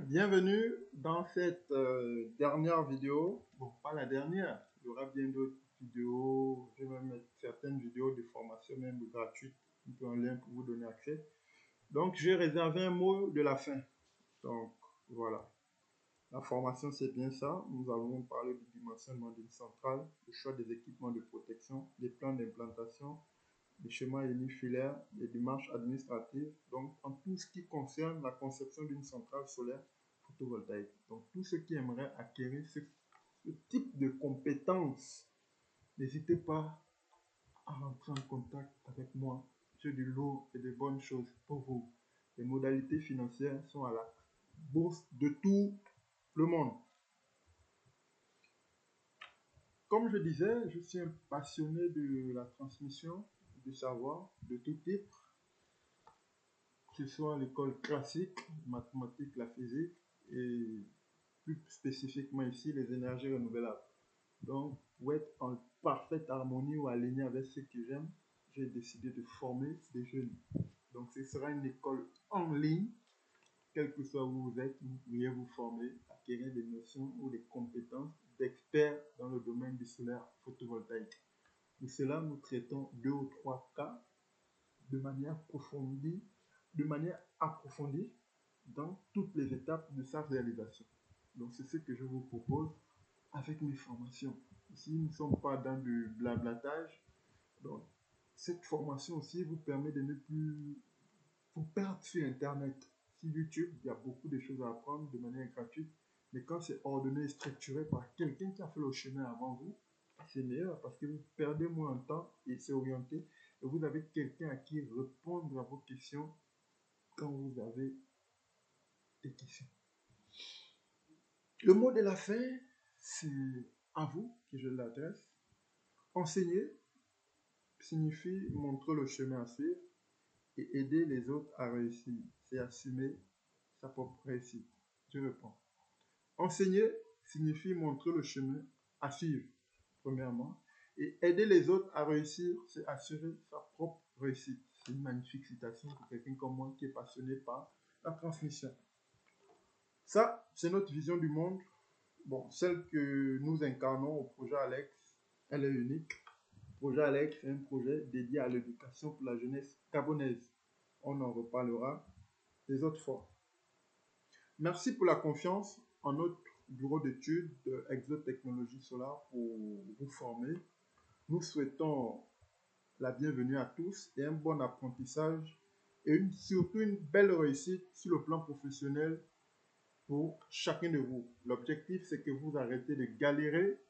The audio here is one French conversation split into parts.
Bienvenue dans cette dernière vidéo. Bon, pas la dernière, il y aura bien d'autres vidéos. Je vais mettre certaines vidéos de formation même gratuites, un lien pour vous donner accès. Donc, j'ai réservé un mot de la fin. Donc, voilà. La formation, c'est bien ça. Nous allons parler du dimensionnement d'une centrale, le choix des équipements de protection, des plans d'implantation, les schémas unifilières, les démarches administratives, donc en tout ce qui concerne la conception d'une centrale solaire photovoltaïque. Donc tous ceux qui aimeraient acquérir ce type de compétences, n'hésitez pas à rentrer en contact avec moi. J'ai du lourd et de bonnes choses pour vous. Les modalités financières sont à la bourse de tout le monde. Comme je disais, je suis un passionné de la transmission du savoir de tout type, que ce soit l'école classique, mathématiques, la physique, et plus spécifiquement ici, les énergies renouvelables. Donc, pour être en parfaite harmonie ou aligné avec ce que j'aime, j'ai décidé de former des jeunes. Donc, ce sera une école en ligne, quel que soit où vous êtes, vous pourriez vous former, acquérir des notions ou des compétences d'experts dans le domaine du solaire photovoltaïque. Pour cela, nous traitons 2 ou 3 cas de manière approfondie dans toutes les étapes de sa réalisation. Donc, c'est ce que je vous propose avec mes formations. Ici, nous ne sommes pas dans du blablatage. Donc, cette formation aussi vous permet de ne plus vous perdre sur Internet. Sur YouTube, il y a beaucoup de choses à apprendre de manière gratuite. Mais quand c'est ordonné et structuré par quelqu'un qui a fait le chemin avant vous, c'est meilleur parce que vous perdez moins de temps et c'est orienté. Et vous avez quelqu'un à qui répondre à vos questions quand vous avez des questions. Le mot de la fin, c'est à vous que je l'adresse. Enseigner signifie montrer le chemin à suivre et aider les autres à réussir. C'est assumer sa propre réussite. Je reprends. Enseigner signifie montrer le chemin à suivre, premièrement. Et aider les autres à réussir, c'est assurer sa propre réussite. C'est une magnifique citation pour quelqu'un comme moi qui est passionné par la transmission. Ça, c'est notre vision du monde. Bon, celle que nous incarnons au projet Alex, elle est unique. Le projet Alex est un projet dédié à l'éducation pour la jeunesse gabonaise. On en reparlera les autres fois. Merci pour la confiance en notre bureau d'études d'Exotechnologie Solar pour vous former. Nous souhaitons la bienvenue à tous et un bon apprentissage et surtout une belle réussite sur le plan professionnel pour chacun de vous. L'objectif, c'est que vous arrêtez de galérer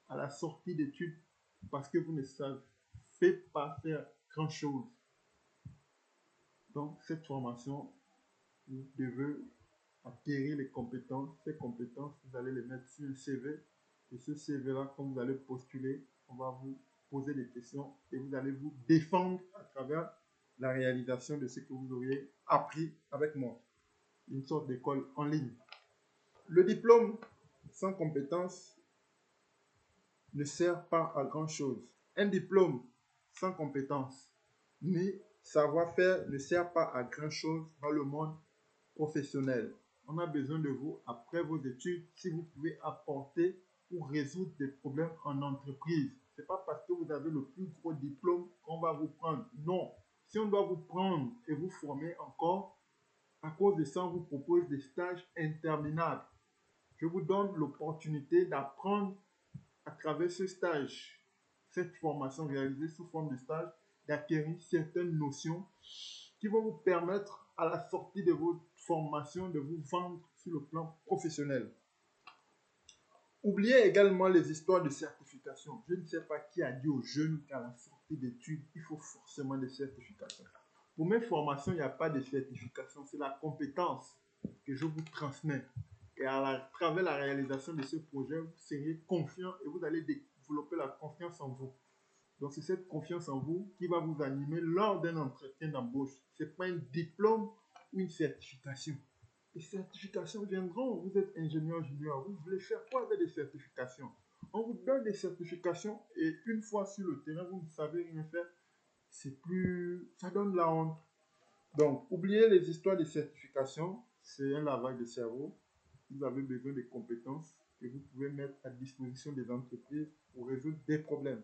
à la sortie d'études parce que vous ne savez pas faire grand-chose. Donc, cette formation, vous devez acquérir les compétences. Ces compétences, vous allez les mettre sur un CV. Et ce CV-là, quand vous allez postuler, on va vous poser des questions et vous allez vous défendre à travers la réalisation de ce que vous auriez appris avec moi. Une sorte d'école en ligne. Le diplôme sans compétences ne sert pas à grand chose. Un diplôme sans compétences ni savoir-faire ne sert pas à grand chose dans le monde professionnel. On a besoin de vous après vos études si vous pouvez apporter ou résoudre des problèmes en entreprise. Ce n'est pas parce que vous avez le plus gros diplôme qu'on va vous prendre. Non. Si on doit vous prendre et vous former encore, à cause de ça, on vous propose des stages interminables. Je vous donne l'opportunité d'apprendre à travers ce stage, cette formation réalisée sous forme de stage, d'acquérir certaines notions qui vont vous permettre à la sortie de votre formation de vous vendre sur le plan professionnel. Oubliez également les histoires de certification. Je ne sais pas qui a dit aux jeunes qu'à la sortie d'études, il faut forcément des certifications. Pour mes formations, il n'y a pas de certification, c'est la compétence que je vous transmets. Et à travers la réalisation de ce projet, vous serez confiant et vous allez développer la confiance en vous. Donc, c'est cette confiance en vous qui va vous animer lors d'un entretien d'embauche. Ce n'est pas un diplôme ou une certification. Les certifications viendront. Vous êtes ingénieur junior. Vous voulez faire quoi avec des certifications? On vous donne des certifications et une fois sur le terrain, vous ne savez rien faire. Ça donne la honte. Donc, oubliez les histoires de certifications. c'est un lavage de cerveau. Vous avez besoin de compétences que vous pouvez mettre à disposition des entreprises pour résoudre des problèmes.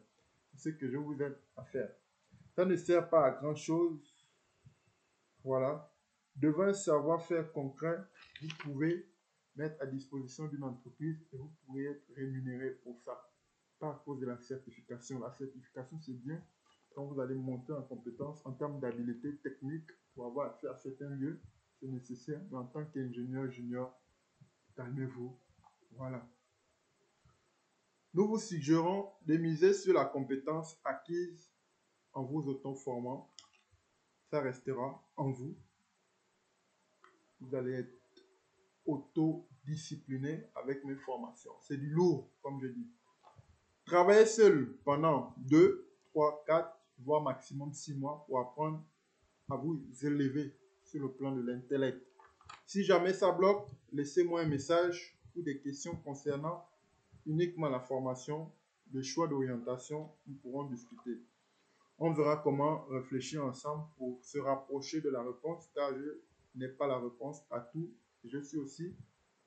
C'est ce que je vous aide à faire. Ça ne sert pas à grand chose. Voilà. Devant un savoir-faire concret, vous pouvez mettre à disposition d'une entreprise et vous pourrez être rémunéré pour ça. Pas à cause de la certification. La certification, c'est bien quand vous allez monter en compétence en termes d'habileté technique pour avoir accès à certains lieux. C'est nécessaire. Mais en tant qu'ingénieur junior, calmez-vous. Voilà. Nous vous suggérons de miser sur la compétence acquise en vous auto-formant. Ça restera en vous. Vous allez être autodiscipliné avec mes formations. C'est du lourd, comme je dis. Travaillez seul pendant 2, 3, 4, voire maximum 6 mois pour apprendre à vous élever sur le plan de l'intellect. Si jamais ça bloque, laissez-moi un message ou des questions concernant uniquement la formation, le choix d'orientation, nous pourrons discuter. On verra comment réfléchir ensemble pour se rapprocher de la réponse, car je n'ai pas la réponse à tout. Je suis aussi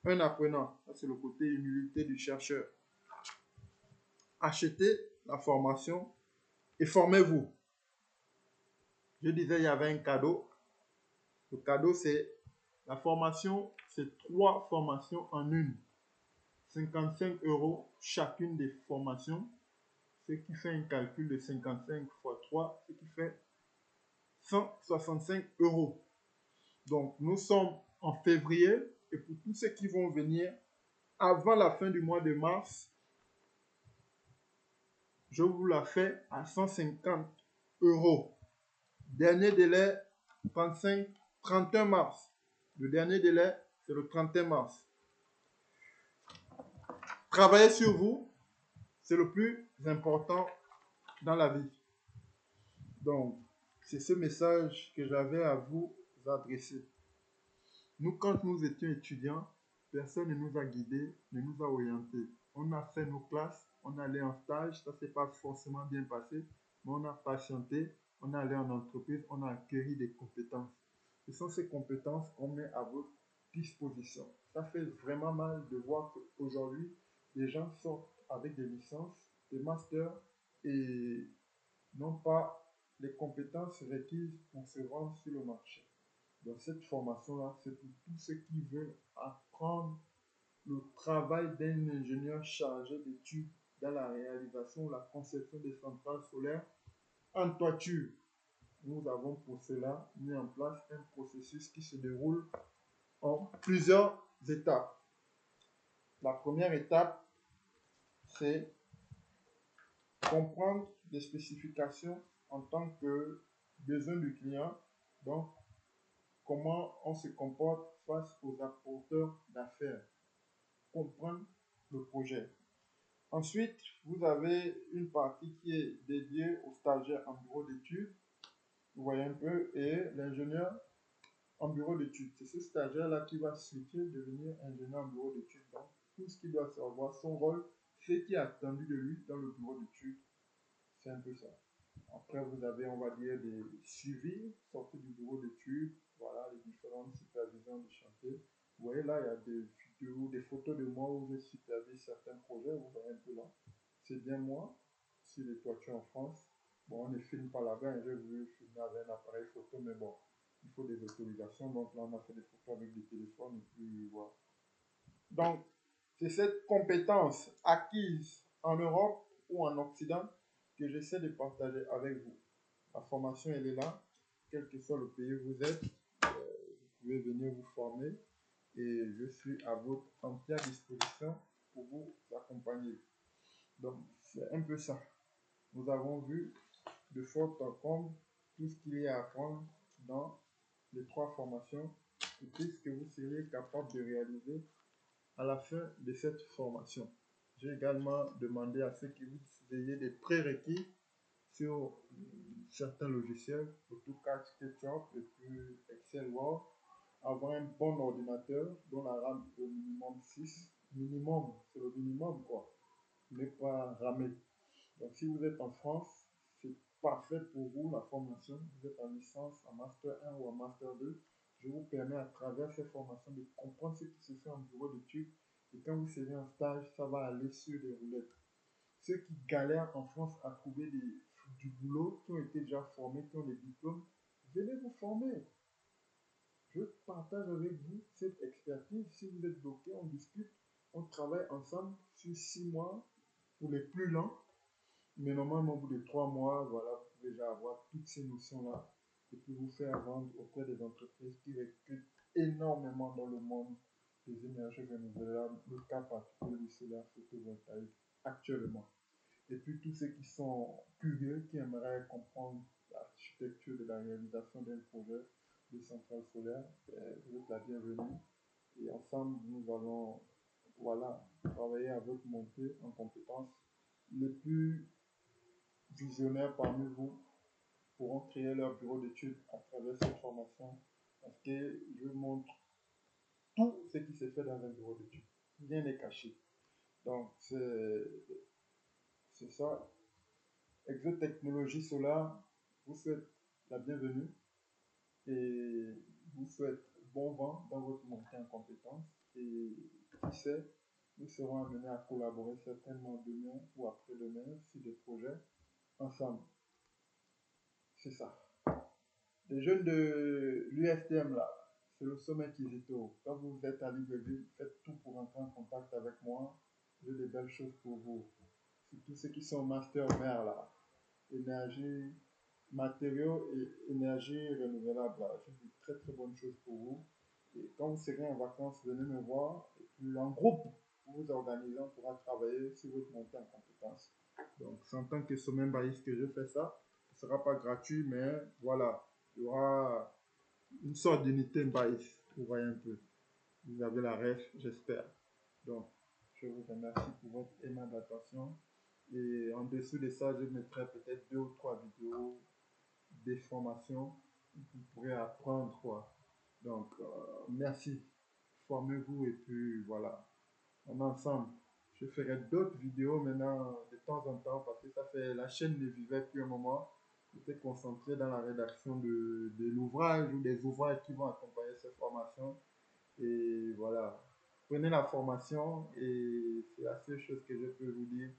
un apprenant. Ça, c'est le côté humilité du chercheur. Achetez la formation et formez-vous. Je disais, il y avait un cadeau. Le cadeau, c'est la formation, c'est 3 formations en une. 55 € chacune des formations, ce qui fait un calcul de 55 fois 3, ce qui fait 165 €. Donc, nous sommes en février et pour tous ceux qui vont venir avant la fin du mois de mars, je vous la fais à 150 €. Dernier délai, 31 mars. Le dernier délai, c'est le 31 mars. Travaillez sur vous, c'est le plus important dans la vie. Donc, c'est ce message que j'avais à vous adresser. Nous, quand nous étions étudiants, personne ne nous a guidés, ne nous a orientés. On a fait nos classes, on allait en stage, ça ne s'est pas forcément bien passé, mais on a patienté, on est allé en entreprise, on a acquis des compétences. Ce sont ces compétences qu'on met à votre disposition. Ça fait vraiment mal de voir qu'aujourd'hui, les gens sortent avec des licences, des masters et n'ont pas les compétences requises pour se rendre sur le marché. Donc cette formation-là, c'est pour tous ceux qui veulent apprendre le travail d'un ingénieur chargé d'études dans la réalisation ou la conception des centrales solaires en toiture. Nous avons pour cela mis en place un processus qui se déroule en plusieurs étapes. La première étape, c'est comprendre les spécifications en tant que besoin du client. Donc, comment on se comporte face aux apporteurs d'affaires. Comprendre le projet. Ensuite, vous avez une partie qui est dédiée aux stagiaires en bureau d'études. Vous voyez un peu, et l'ingénieur en bureau d'études. C'est ce stagiaire-là qui va switcher, devenir ingénieur en bureau d'études. Donc, tout ce qu'il doit savoir, son rôle, ce qui est attendu de lui dans le bureau d'études. C'est un peu ça. Après, vous avez, on va dire, des suivis sortis du bureau d'études. Voilà, les différentes supervisions du chantier. Vous voyez là, il y a des vidéos, des photos de moi où je supervise certains projets. Vous voyez un peu là. C'est bien moi, sur les toitures en France. Bon, on ne filme pas là-bas. J'ai voulu filmer avec un appareil photo, mais bon, il faut des autorisations. Donc là, on a fait des photos avec des téléphones. Et puis, voilà. Donc, c'est cette compétence acquise en Europe ou en Occident que j'essaie de partager avec vous. La formation, elle est là. Quel que soit le pays où vous êtes, vous pouvez venir vous former et je suis à votre entière disposition pour vous accompagner. Donc, c'est un peu ça. Nous avons vu de fort en comble tout ce qu'il y a à apprendre dans les 3 formations et tout ce que vous seriez capable de réaliser à la fin de cette formation. J'ai également demandé à ceux qui vous ayez des prérequis sur certains logiciels, AutoCAD, SketchUp et puis Excel Word, avoir un bon ordinateur dont la RAM est au minimum 6. Minimum, c'est le minimum quoi, mais pas ramé. Donc si vous êtes en France, c'est parfait pour vous la formation. Vous êtes en licence, en Master 1 ou en Master 2. je vous permets à travers ces formations de comprendre ce qui se fait en bureau d'études. Et quand vous serez en stage, ça va aller sur les roulettes. Ceux qui galèrent en France à trouver du boulot, qui ont été déjà formés, qui ont des diplômes, venez vous former. Je partage avec vous cette expertise. Si vous êtes bloqué, on discute, on travaille ensemble sur 6 mois pour les plus lents. Mais normalement, au bout de 3 mois, voilà, vous pouvez déjà avoir toutes ces notions-là et puis vous faire vendre auprès des entreprises qui recrutent énormément dans le monde des énergies renouvelables, le cas particulier du solaire photovoltaïque actuellement. Et puis tous ceux qui sont curieux, qui aimeraient comprendre l'architecture de la réalisation d'un projet de centrale solaire, vous êtes la bienvenue. Et ensemble, nous allons voilà, travailler à votre montée en compétences. Les plus visionnaires parmi vous pourront créer leur bureau d'études à travers cette formation parce que je montre tout ce qui se fait dans un bureau d'études. Rien n'est caché. Donc, c'est ça. Exotechnologie Solar vous souhaite la bienvenue et vous souhaite bon vent dans votre montée en compétences. Et qui sait, nous serons amenés à collaborer certainement demain ou après-demain sur des projets ensemble. C'est ça. Les jeunes de l'USTM là, c'est le sommet Kizito. Quand vous êtes à Libreville, faites tout pour entrer en contact avec moi. J'ai des belles choses pour vous. Surtout ceux qui sont master mère là. Énergie, matériaux et énergie renouvelable là. J'ai de très très bonnes choses pour vous. Et quand vous serez en vacances, venez me voir. Et puis en groupe, vous vous organisez, on pourra travailler sur votre montée en compétences. Donc c'est en tant que sommet baïs que je fais ça. Ce ne sera pas gratuit, mais voilà. Il y aura une sorte d'unité baïs. Vous voyez un peu. Vous avez la ref, j'espère. Donc, je vous remercie pour votre aimable attention. Et en dessous de ça, je mettrai peut-être 2 ou 3 vidéos, des formations que vous pourrez apprendre, quoi. Donc, merci. Formez-vous et puis voilà. On est ensemble. Je ferai d'autres vidéos maintenant de temps en temps parce que ça fait la chaîne ne vivait plus un moment. J'étais concentré dans la rédaction de l'ouvrage ou des ouvrages qui vont accompagner cette formation. Et voilà. Prenez la formation et c'est la seule chose que je peux vous dire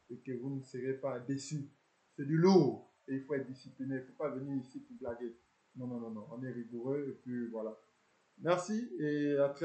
et que vous ne serez pas déçus. C'est du lourd et il faut être discipliné. Il ne faut pas venir ici pour blaguer. Non, non, non, non. On est rigoureux et puis voilà. Merci et à très